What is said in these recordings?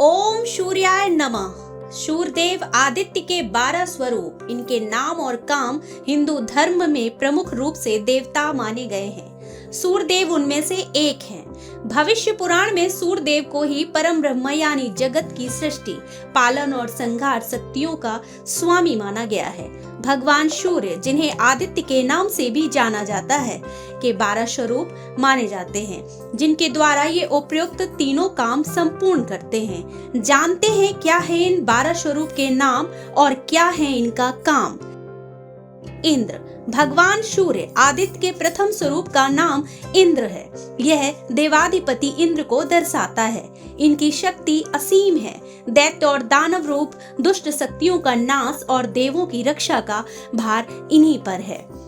ओम सूर्याय नमः। सूर्यदेव आदित्य के 12 स्वरूप, इनके नाम और काम हिंदू धर्म में प्रमुख रूप से देवता माने गए हैं। सूर्यदेव उनमें से एक हैं। भविष्य पुराण में सूर्यदेव को ही परम ब्रह्म यानी जगत की सृष्टि, पालन और संहार शक्तियों का स्वामी माना गया है। भगवान सूर्य, जिन्हें आदित्य के नाम से भी जाना जाता है, के 12 स्वरूप माने जाते हैं, जिनके द्वारा ये उपयुक्त तीनों काम संपूर्ण करते हैं। जानते हैं क्या है इन 12 स्वरूप के नाम और क्या है इनका काम। इंद्र। भगवान सूर्य आदित्य के प्रथम स्वरूप का नाम इंद्र है। यह देवाधिपति इंद्र को दर्शाता है। इनकी शक्ति असीम है। दैत्य और दानव रूप दुष्ट शक्तियों का नाश और देवों की रक्षा का भार इन्हीं पर है।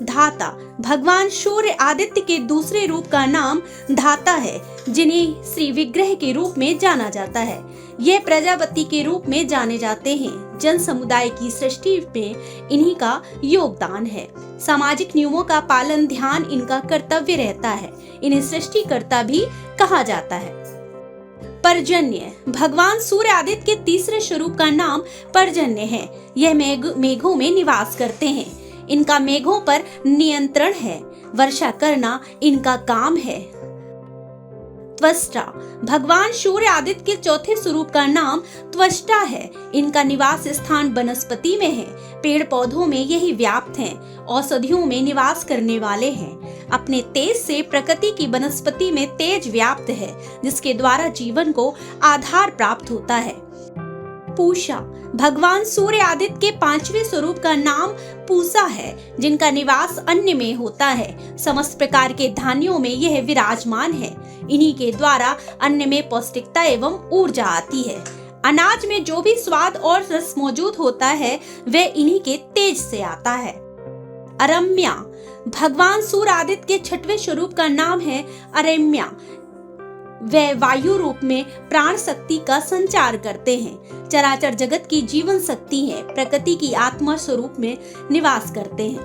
धाता। भगवान सूर्य आदित्य के दूसरे रूप का नाम धाता है, जिन्हें श्री विग्रह के रूप में जाना जाता है। ये प्रजापति के रूप में जाने जाते हैं। जन समुदाय की सृष्टि में इन्हीं का योगदान है। सामाजिक नियमों का पालन ध्यान इनका कर्तव्य रहता है। इन्हें सृष्टिकर्ता भी कहा जाता है। पर्जन्य। भगवान सूर्य आदित्य के तीसरे स्वरूप का नाम पर्जन्य है। यह मेघों में निवास करते हैं। इनका मेघों पर नियंत्रण है। वर्षा करना इनका काम है। त्वष्टा। भगवान सूर्य आदित्य के चौथे स्वरूप का नाम त्वष्टा है। इनका निवास स्थान वनस्पति में है। पेड़ पौधों में यही व्याप्त हैं। औषधियों में निवास करने वाले हैं। अपने तेज से प्रकृति की वनस्पति में तेज व्याप्त है, जिसके द्वारा जीवन को आधार प्राप्त होता है। पूषा। भगवान सूर्य आदित्य के 5वें स्वरूप का नाम पूषा है, जिनका निवास अन्न में होता है। समस्त प्रकार के धान्यों में यह विराजमान है। इन्हीं के द्वारा अन्न में पौष्टिकता एवं ऊर्जा आती है। अनाज में जो भी स्वाद और रस मौजूद होता है, वह इन्हीं के तेज से आता है। अरम्या। भगवान सूर्य आदित्य के 6वें स्वरूप का नाम है अरम्या। वे वायु रूप में प्राण शक्ति का संचार करते हैं। चराचर जगत की जीवन शक्ति है। प्रकृति की आत्मा स्वरूप में निवास करते हैं।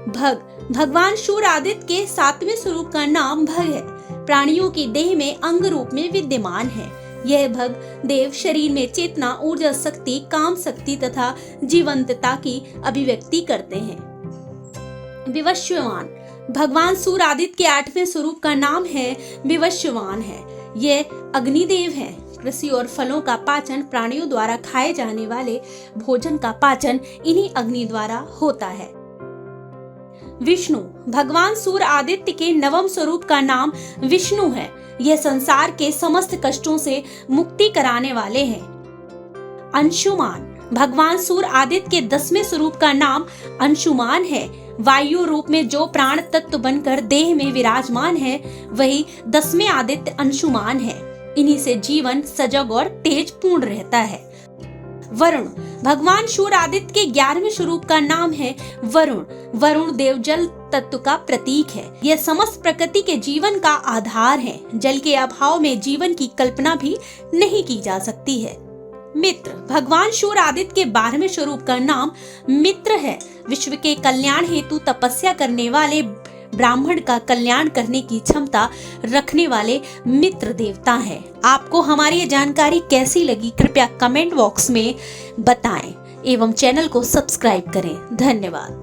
भग। भगवान सूर्य आदित्य के 7वें स्वरूप का नाम भग है। प्राणियों की देह में अंग रूप में विद्यमान है। यह भग देव शरीर में चेतना, ऊर्जा शक्ति, काम शक्ति तथा जीवंतता की अभिव्यक्ति करते हैं। विवस्वान। भगवान सूर्य आदित्य के 8वें स्वरूप का नाम है विवस्वान है। ये अग्निदेव हैं। कृषि और फलों का पाचन, प्राणियों द्वारा खाए जाने वाले भोजन का पाचन इन्हीं अग्नि द्वारा होता है। विष्णु। भगवान सूर्य आदित्य के 9वें स्वरूप का नाम विष्णु है। यह संसार के समस्त कष्टों से मुक्ति कराने वाले हैं। अंशुमान। भगवान सूर्य आदित्य के 10वें स्वरूप का नाम अंशुमान है। वायु रूप में जो प्राण तत्व बनकर देह में विराजमान है, वही 10वें आदित्य अंशुमान है। इन्हीं से जीवन सजग और तेज पूर्ण रहता है। वरुण। भगवान सूर्य आदित्य के 11वें स्वरूप का नाम है वरुण। वरुण देव जल तत्व का प्रतीक है। यह समस्त प्रकृति के जीवन का आधार है। जल के अभाव में जीवन की कल्पना भी नहीं की जा सकती है। मित्र। भगवान सूर्य आदित्य के 12वें स्वरूप का नाम मित्र है। विश्व के कल्याण हेतु तपस्या करने वाले, ब्राह्मण का कल्याण करने की क्षमता रखने वाले मित्र देवता हैं। आपको हमारी ये जानकारी कैसी लगी, कृपया कमेंट बॉक्स में बताएं एवं चैनल को सब्सक्राइब करें। धन्यवाद।